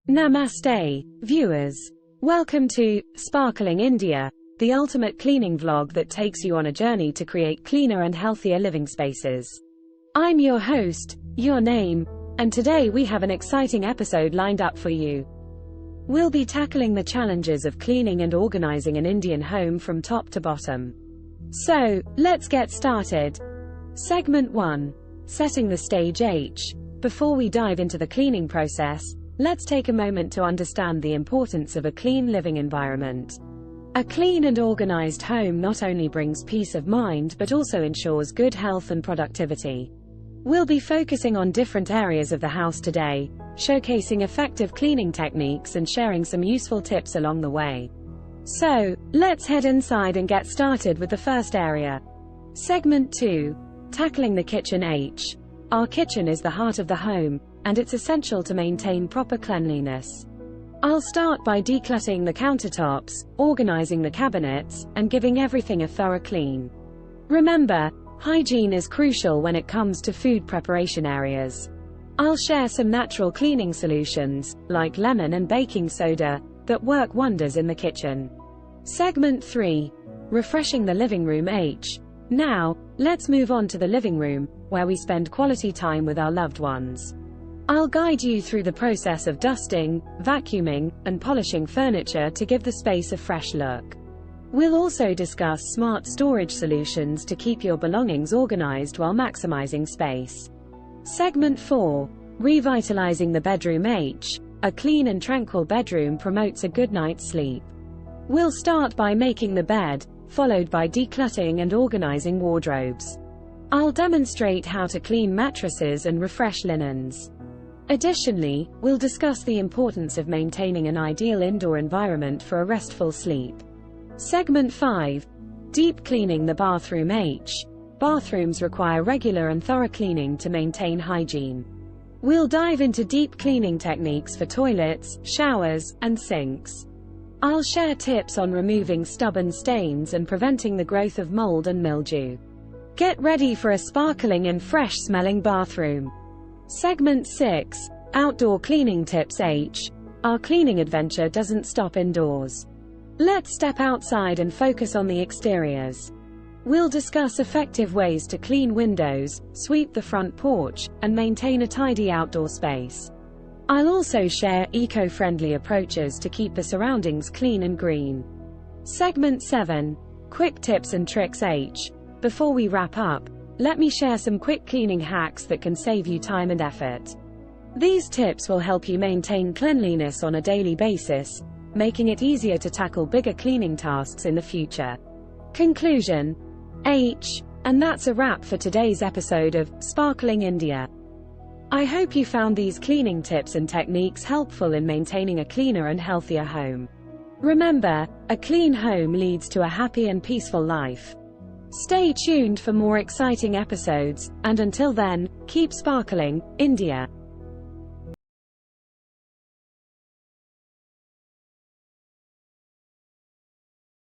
Namaste, viewers. Welcome to Sparkling India, the ultimate cleaning vlog that takes you on a journey to create cleaner and healthier living spaces. I'm your host, your name, and today we have an exciting episode lined up for you. We'll be tackling the challenges of cleaning and organizing an Indian home from top to bottom. So, let's get started. Segment 1. Setting the stage H. Before we dive into the cleaning process, let's take a moment to understand the importance of a clean living environment. A clean and organized home not only brings peace of mind but also ensures good health and productivity. We'll be focusing on different areas of the house today, showcasing effective cleaning techniques and sharing some useful tips along the way. So, let's head inside and get started with the first area. Segment 2. Tackling the kitchen H. Our kitchen is the heart of the home, and it's essential to maintain proper cleanliness. I'll start by decluttering the countertops, organizing the cabinets, and giving everything a thorough clean. Remember, hygiene is crucial when it comes to food preparation areas. I'll share some natural cleaning solutions, like lemon and baking soda, that work wonders in the kitchen. Segment 3. Refreshing the living room H. Now, let's move on to the living room, where we spend quality time with our loved ones. I'll guide you through the process of dusting, vacuuming, and polishing furniture to give the space a fresh look. We'll also discuss smart storage solutions to keep your belongings organized while maximizing space. Segment 4. Revitalizing the Bedroom H. A clean and tranquil bedroom promotes a good night's sleep. We'll start by making the bed, followed by decluttering and organizing wardrobes. I'll demonstrate how to clean mattresses and refresh linens. Additionally, we'll discuss the importance of maintaining an ideal indoor environment for a restful sleep. Segment 5. Deep cleaning the bathroom H. Bathrooms require regular and thorough cleaning to maintain hygiene. We'll dive into deep cleaning techniques for toilets, showers, and sinks. I'll share tips on removing stubborn stains and preventing the growth of mold and mildew. Get ready for a sparkling and fresh-smelling bathroom. Segment 6. Outdoor cleaning tips H. Our cleaning adventure doesn't stop indoors. Let's step outside and focus on the exteriors. We'll discuss effective ways to clean windows, sweep the front porch, and maintain a tidy outdoor space. I'll also share eco-friendly approaches to keep the surroundings clean and green. Segment 7. Quick tips and tricks H. Before we wrap up, let me share some quick cleaning hacks that can save you time and effort. These tips will help you maintain cleanliness on a daily basis, making it easier to tackle bigger cleaning tasks in the future. Conclusion H. And that's a wrap for today's episode of Sparkling India. I hope you found these cleaning tips and techniques helpful in maintaining a cleaner and healthier home. Remember, a clean home leads to a happy and peaceful life. Stay tuned for more exciting episodes, and until then, keep sparkling, India.